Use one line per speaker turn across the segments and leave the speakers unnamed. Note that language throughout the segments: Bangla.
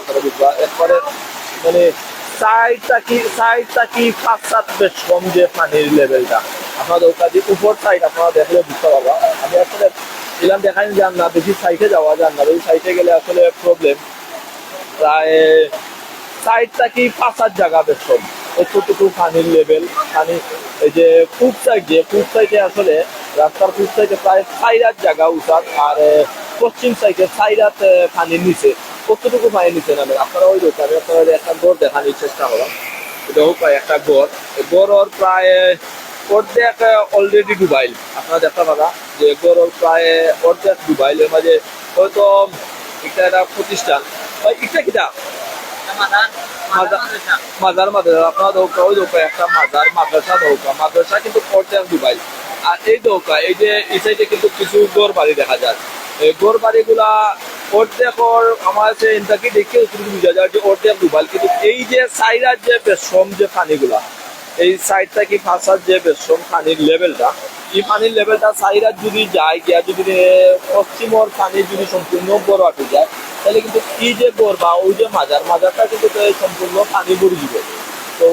আপনারা বুঝবা এরপরে মানে সাইডটা কি 5-7 বেশ কম যে পানির লেভেলটা আপনাদের কাজে উপর সাইড আপনারা দেখলে বুঝতে পারবা। আমি আসলে এলাম দেখাই যান না, বেশি সাইডে যাওয়া যান না, বেশি সাইডে গেলে আসলে প্রবলেম। প্রায় সাইডটা কি 5-7 জায়গা বেশ কম এতটুকু পানির লেভেল। পানি এই যে পূব সাইডে আসলে রাস্তার পূব সাইডে প্রায় 4 জায়গা উঠার, আর পশ্চিম সাইডে 4 পানির নিচে। কতটুকু পানির নিচে নামে আপনারা ওই রকম আমি আপনাদের একটা গড় দেখানোর চেষ্টা করলাম। এটাও প্রায় একটা গড় প্রায় অর্ধেক অলরেডি ডুবাইল। আপনারা দেখতে পারা যে গড় প্রায় অর্ধেক ডুবাইল। এর মাঝে হয়তো এটা একটা প্রতিষ্ঠান এটা কিটা মাজার আপনার নৌকা, ওই নৌকা একটা মাদ্রাসা কিন্তু অর্ধেক ডুবাইল। আর এই নৌকা এই যে এই সাইডে কিন্তু কিছু গড় বাড়ি দেখা যায়। এই গড় বাড়িগুলা অর্ধেকর আমার ইন্টারকি দেখে বোঝা যায় যে অর্ধেক ডুবাইল। কিন্তু এই যে সাইডার যে বেশম যে পানিগুলা, এই সাইডটা কি ফাঁসার যে বেশম পানির লেভেলটা, এই পানির লেভেলটা সাইডার যদি যায় গিয়া যদি পশ্চিমর পানি যদি সম্পূর্ণ বড় আটে যায়, তাহলে কিন্তু এই যে গড় বা ওই যে মাজারটা কিন্তু সম্পূর্ণ পানি ভরে দিবে। তো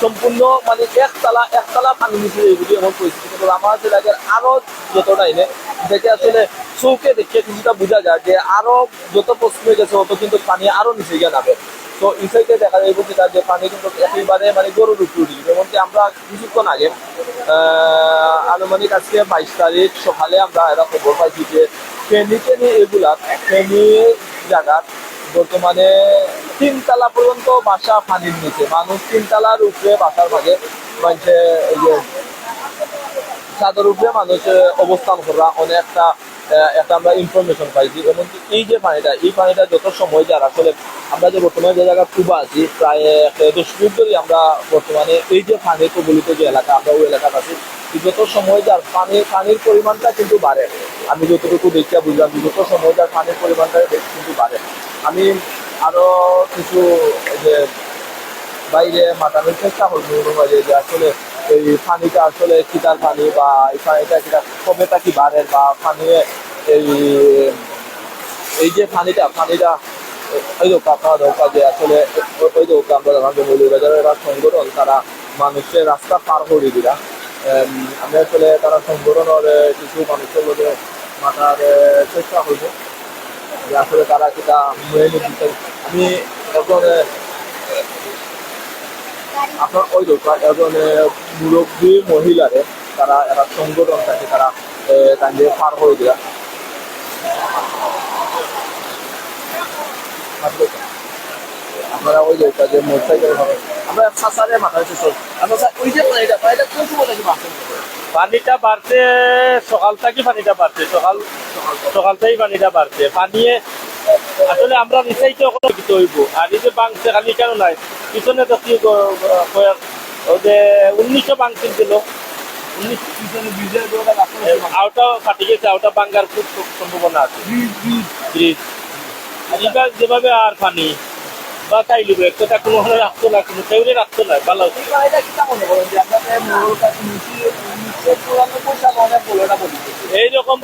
সম্পূর্ণ মানে একতলা পানি নিচে এইগুলি এমন পরিস্থিতি। কিন্তু আমার এলাকার আরো যতটাই নেই দেখে আসলে চৌকে দেখে কিছুটা বোঝা যায় যে আরো যত পশ্চিমে গেছে তত কিন্তু পানি আরো নিচে গিয়ে নামে। তো এই সাইডে দেখা যায় যেটা যে পানি কিন্তু একেবারে মানে গরুর উপর উঠে। যেমনকি আমরা কিছুক্ষণ আগে আনুমানিক আজকে 22 তারিখ সকালে আমরা এরা খবর পাইছি যে ফেনী এগুলা ফেনী জায়গার বর্তমানে 3 তলা পর্যন্ত বাসা পানির নিচে। মানুষ 3 তলার উপরে বাসার মাঝে মানে এই যে চাদর উপরে মানুষ অবস্থান করা অনেকটা একটা আমরা ইনফরমেশন পাইছি। এমনকি এই যে পানিটা যত সময় যার আসলে আমরা যে বর্তমানে যে জায়গায় কুবা আছি প্রায় 10 মিনিট ধরে আমরা বর্তমানে এই যে পানি কবলিত যে এলাকা আমরা ওই এলাকাতে আছি, যত সময় যার পানির পরিমাণটা কিন্তু বাড়ে। আমি যতটুকু দেখিয়া বুঝলাম যত সময় যার পানির পরিমাণটা কিন্তু বাড়ে। আমি আরো কিছু যে বাইরে মাতানোর চেষ্টা করবো যে আসলে এই পানিটা আসলে কিটার পানি বা এই পানিটা কিটা কবেটা কি বাড়ে বা পানি এই যে পানিটা ওই দোকা আপনারা দোকা যে আসলে ওই দোকা আমরা মৌলভীবাজারের এরা সংগঠন তারা মানুষের রাস্তা পার করে দিলা। আমি আসলে তারা সংগঠনের কিছু মানুষের মধ্যে মাথার চেষ্টা করবো যে আসলে তারা কিটা মেনে দিতে। আমি এখন আপনার ওই দোকান একজন মুরব্বী মহিলারে তারা একটা সংগঠন থাকে, তারা তাদের পার হয়ে দেওয়া। আপনারা ওই যে মোটরসাইকেল আমরা সাসারে মাথায় ওই যে পানিটা কোন সময় লাগে পানিটা বাড়ছে সকাল থেকে সকাল থেকেই পানিটা বাড়ছে। পানি আসলে আমরা রিসাইতে কিছু হইব। আর এই যে বাংছে খালি কেন নাই পিছনে তো কি যে 1900 বাংছিল ছিল, 1900 আওটা ফাটি গেছে, আওটা বাঙ্গার খুব সম্ভাবনা আছে। ব্রিজ এবার যেভাবে আর পানি বা তাই লিবে একটা কোনো রাখতো না, কোনো কেউরে রাখতো না ভালো। এইরকম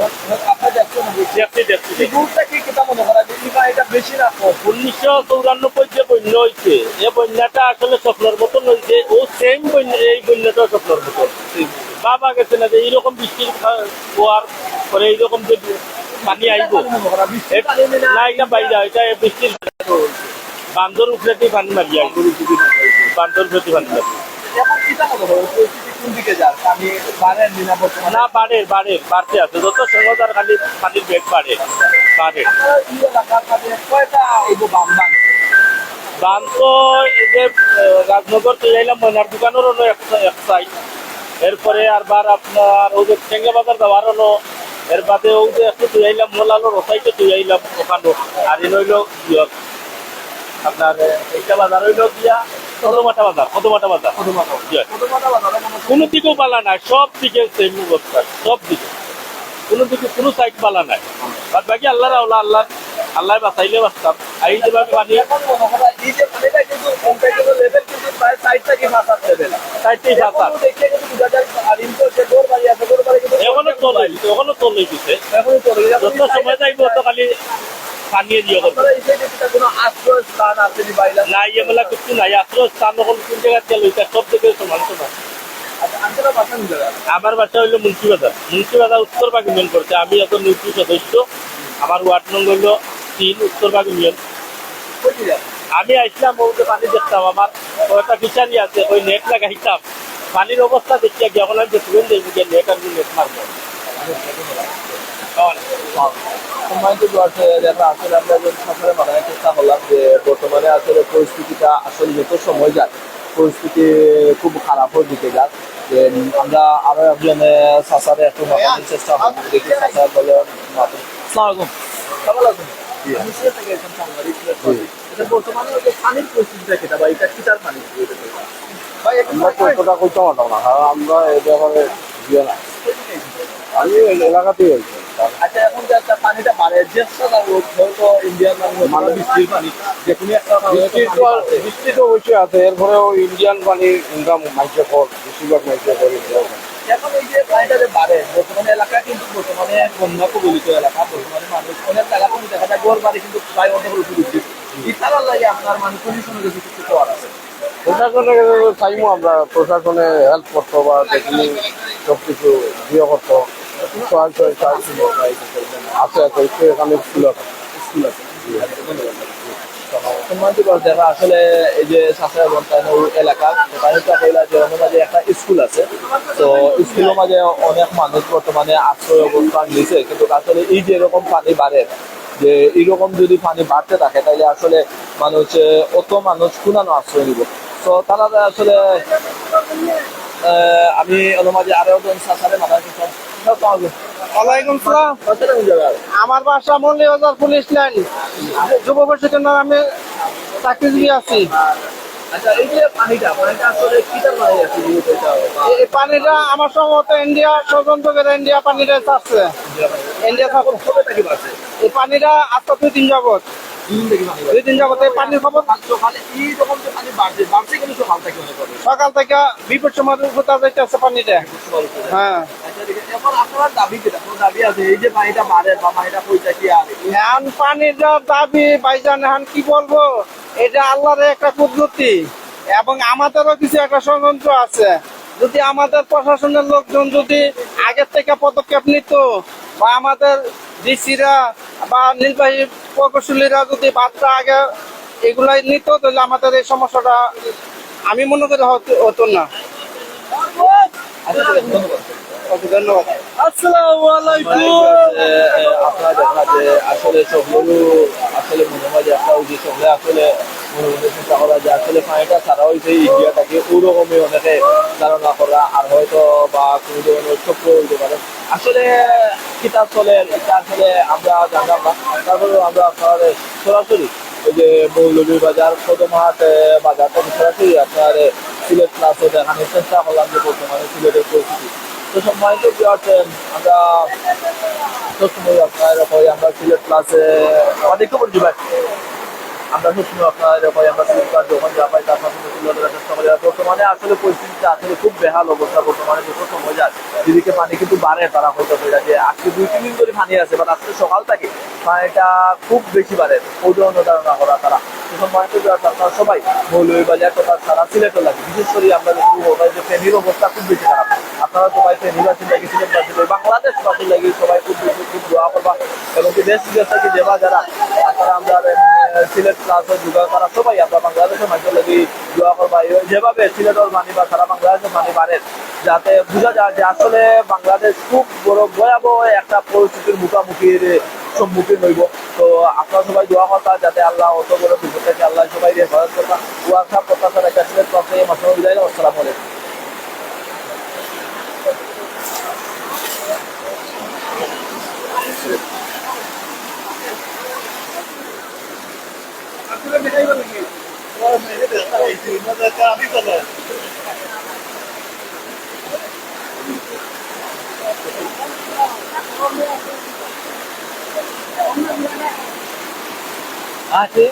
বেশি না 1994 যে বন্যা হয়েছে এই বন্যাটা আসলে স্বপ্নের মতন হয়েছে। ও সেম বন্যা এই বন্যাটাও স্বপ্নের মতন বাবা গেছে না যে এইরকম বৃষ্টির হওয়ার পরে এইরকম যে পানি আইব না এটা বাইরে এটা বৃষ্টির বান্দর উপরে পানি মারি আইব, বান্দর প্রতি পানি মারি না বাড়তে আছে যত সহজার খালি পানির বেগ বাড়ে। বান তো এই যে রাজনগর চলে এলাম ময়নার দোকানের হলো এক সাইড, এরপরে আরবার আপনার ওই যে ঠেঙ্গা বাজার যাওয়ার হলো, এর বাদে ওই যে একটু তুই আইলাম মোলালো রসাইতে তুই আইলাম ওখানো। আর এ হইল আপনার এইটা বাজার হইল গিয়া কদমাটা বাজার কোনো দিকেও পালা নাই, সব দিকে সেম অবস্থা, সব দিকে কোনো দিকে কোনো সাইড পালা নাই। বাদ বাকি আল্লাহর আল্লাহ বাঁচাইলে বাঁচতাম। আর এই যেভাবে পানি এখনো চলে দিচ্ছে, যত সময় যাইব তো খালি
পানি দিয়ে করবো
আপনারা এই সাইডে কিটা কোনো আশ্রয় স্থান আছে নি বাইলা?
না এগুলা কিছু নাই আশ্রয় স্থান এখন কোন জায়গায় তেল হইতা সব জায়গায় সমান সমান
আচ্ছা আঙ্কেলের বাসা কোন জায়গা?
আমার বাসা হইলো মুন্সিবাজার উত্তরবাগ ইউনিয়ন করছে আমি এখন নিউট্রি সদস্য আমার ওয়ার্ড নং হইলো 3 উত্তরবাগ ইউনিয়ন
কই দিলেন?
আমি আসলাম বলতে পানি দেখতাম আমার একটা ফিশারি আছে ওই নেট লাগাইতাম পানির অবস্থা দেখিয়া গিয়ে এখন আমি দেখবেন যে নেট আর নেট মারবো
সম্মানিত দর্শক, দেখা আসলে আমরা একজন সকালে মাথায় চেষ্টা করলাম যে বর্তমানে আসলে পরিস্থিতিটা আসলে যত সময় যায় পরিস্থিতি খুব খারাপের দিকে যায়। যে আমরা আরো একজন চাচারে একটু মাথানোর চেষ্টা করবো, দেখি চাচা বলে আসসালামাইকুম। কেমন আছেন? আমি সিলেট থেকে একজন সাংবাদিক। এটা বর্তমানে ওই যে পানির পরিস্থিতিটা কেটা বা এটা কিটার পানি ভাই
আমরা কতটা করতে পারতাম না, কারণ আমরা এই ব্যাপারে ইয়ে না, আমি ওই এলাকাতেই হয়েছি।
আচ্ছা এখন যে একটা পানিটা বাড়ে জ্যেষ্ঠ হয়তো ইন্ডিয়ান মানে বৃষ্টির পানি যে কোনো একটা
বৃষ্টি তো অবশ্যই আছে, এরপরেও ইন্ডিয়ান পানির ইনকাম মাইকে কর, বেশিরভাগ মাইকে কর ইন্ডিয়ান পানি।
এখন এই যে পানিটা যে বাড়ে বর্তমানে এলাকা কিন্তু বর্তমানে বন্যা কবলিত এলাকা, বর্তমানে মানুষ অনেক জায়গা কিন্তু দেখা যায় ঘর বাড়ি কিন্তু প্রায় অর্ধেক উপর উঠছে। ইতারার লাগে আপনার মানে পজিশনে কিছু কিছু করার আছে।
প্রশাসনে চাইবো আমরা, প্রশাসনে হেল্প করতো বা দেখি সব কিছু ইয়ে করতো, আছে আছে এখানে স্কুল আছে।
স্কুল আছে। সম্মানিত দেখা আসলে এই যে সাঁচা বন্তানো এলাকা সেখানে তো কইলা যে ওর মাঝে একটা স্কুল আছে, তো স্কুলের মাঝে অনেক মানুষ বর্তমানে আশ্রয় অবস্থান নিছে, কিন্তু আসলে এই যে এরকম পানি বাড়ে যে এইরকম যদি পানি বাড়তে থাকে তাহলে আসলে মানুষ অত মানুষ কোনানো আশ্রয় নিব। তো তারা আসলে আমি ওর মাঝে আরো একজন সাঁচারে মাথা
ওয়ালাইকুম সালাম। আমার বাসা মৌলভীবাজার পুলিশ লাইন, যুব পরিষদের নামে আমি চাকরিজীবী আছি।
আচ্ছা এই যে পানিটা আসলে কিটার পানি আছে?
এই পানিটা আমার সম্ভবত ইন্ডিয়া ষড়যন্ত্র করে ইন্ডিয়া পানিটা ছাড়ছে। ইন্ডিয়া
কবে থেকে বাড়ছে?
এই পানিটা আজকে 2-3 যাবত,
দিন থেকে পানি
2-3 যাবত এই পানির খবর
সকালে এইরকম যে পানি বাড়ছে কিন্তু সকাল থেকে মনে করে
সকাল থেকে বিপদ সময় কোথাও যাইতেছে পানিটা। হ্যাঁ,
আচ্ছা ঠিক আছে। এখন আপনার দাবি যেটা কোন দাবি আছে এই যে পানিটা বাড়ে বা পানিটা পয়সা কি আর
এখন পানির যা দাবি ভাইজান, এখন কি বলবো, এটা আল্লাহর একটা কুদরতি এবং আমাদেরও কিছু একটা ষড়যন্ত্র আছে। যদি আমাদের প্রশাসনের লোকজন যদি আগের থেকে পদক্ষেপ নিত বা আমাদের ডিসিরা বা নির্বাহী প্রকৌশলীরা যদি বার্তা আগে এগুলাই নিত, তাহলে আমাদের এই সমস্যাটা আমি মনে করি হতো না।
আচ্ছা ঠিক আছে, ধন্যবাদ।
ধন্যবাদ।
আসসালামু আলাইকুম। আপনারা দেখা যে আসলে সবগুলো আসলে মনে হয় যে একটা ওই যে সবগুলো আসলে মনে মনে চিন্তা করা যে আসলে পানিটা ছাড়া হয়েছে ইন্ডিয়াটাকে ওরকমই অনেকে ধারণা করা আর হয়তো বা কোনো ধরনের চক্র হইতে পারে। আসলে কিতাব চলে এটা আসলে আমরা জানলাম না, তারপরেও আমরা আপনার সরাসরি ওই যে মৌলভীবাজার কদমহাট বাজার থেকে সরাসরি আপনার সিলেট ক্লাসে দেখানোর চেষ্টা করলাম যে বর্তমানে সিলেটের পরিস্থিতি। তো সম্মানিত আমরা সবসময় আপনার আমরা সিলেট ক্লাসে অনেক পড়ছি ভাই, আমরা সবসময় আপনার আমরা সিলেট ক্লাস যখন যা পাই তার সাথে তুলে ধরার চেষ্টা করি। বর্তমানে আসলে পরিস্থিতিটা আসলে খুব বেহাল অবস্থা, বর্তমানে যত সময় যায় দিদিকে পানি কিন্তু বাড়ে, তারা হয়তো যে আজকে 2-3 দিন ধরে পানি আছে, বাট আজকে সকাল থেকে পানিটা খুব বেশি বাড়ে, ওই ধরনের ধারণা করা তারা। সম্মানিত আপনারা সবাই মৌলভীবাজার তথা সারা সিলেটও লাগে, বিশেষ করে আমরা যে ফেনীর অবস্থা খুব বেশি খারাপ। আপনারা সবাই ফেনী বাসী লাগে, সিলেট বাসী লাগে, বাংলাদেশ বাসী লাগে, সবাই খুব বেশি খুব দোয়া করবা এবং কি দেশ বিদেশ থেকে দেবা যারা আপনারা আমরা সিলেট ক্লাসের যুগা তারা সবাই আমরা বাংলাদেশের মানুষের লাগে দোয়া করবা যেভাবে সিলেটের পানি বা সারা বাংলাদেশের পানি বাড়ে, যাতে বোঝা যায় যে আসলে বাংলাদেশ খুব বড় ভয়াবহ একটা পরিস্থিতির মুখোমুখির সম্মুখীন হইব। তো আপনারা সবাই দোয়া কথা যাতে আল্লাহ অত বড় বিপদ থেকে আল্লাহ সবাই হেফাজত করবা। ওয়াসা প্রত্যাশা একটা সিলেট ক্লাসে মাসুদ বিদায়। আসসালামু আলাইকুম। আছে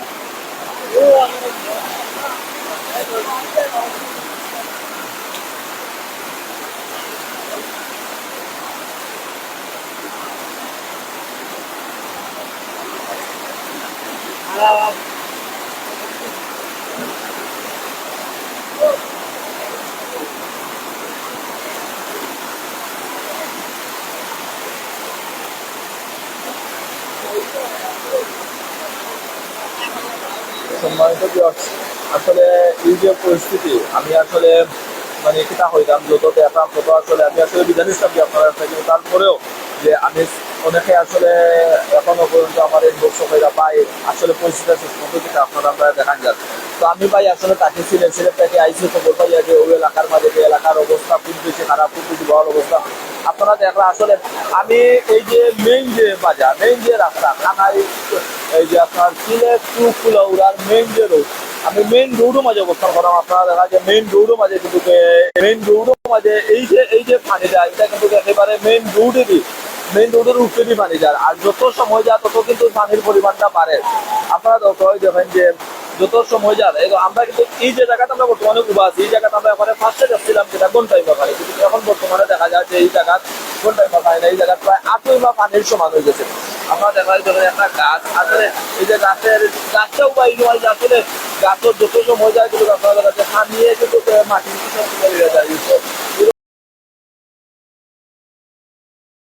সম্মানিত viewers, আসলে এই যে পরিস্থিতি আমি আসলে মানে কিতা হইতাম যত দেখলাম তত আসলে আমি আসলে বিধান ইসলাম কি আপনারা কিন্তু তারপরেও যে আমি অনেকে আসলে এখনো পর্যন্ত আমার এই দর্শকেরা পাই আসলে পরিস্থিতি সুস্থ যেটা আপনারা আমরা দেখান যান। তো আমি ভাই আসলে তাকে সিলেট থেকে আইসি খবর পাই যে ওই এলাকার মাঝে যে এলাকার অবস্থা খুব বেশি খারাপ, খুব বেশি বড় অবস্থা। আপনারা দেখলা আসলে আমি এই যে মেইন যে বাজার, মেইন যে রাস্তা থানায় এই যে আপনার সিলেট টু কুলাউড়ার মেইন যে রোড, আমি মেইন রোডও মাঝে অবস্থান করলাম। আপনারা দেখা যায় মেইন রোডও মাঝে কিন্তু মাঝে এই যে পানিটা এটা কিন্তু একেবারে মেইন রোডের উপরেই পানি যায়। আর যত সময় যায় তত কিন্তু পানির পরিমাণটা বাড়ে। আপনারা দেখেন যে যত সময় যায় আমরা কিন্তু এই যে জায়গাটা আমরা বর্তমানে উবা আছি, এই জায়গাটা আমরা এখানে ফার্স্টে যাচ্ছিলাম যেটা ঘন্টায় পানি, কিন্তু এখন বর্তমানে দেখা যায় যে এই জায়গা ঘন্টায় পানি না, এই জায়গা প্রায় 8 বা পানির সমান হয়ে গেছে। আমরা দেখা যায় যখন একটা গাছ আসলে এই যে গাছটাও পাই আসলে গাছের যত সময় যায় কিন্তু আপনারা দেখা যায় থামিয়ে কিন্তু মাটির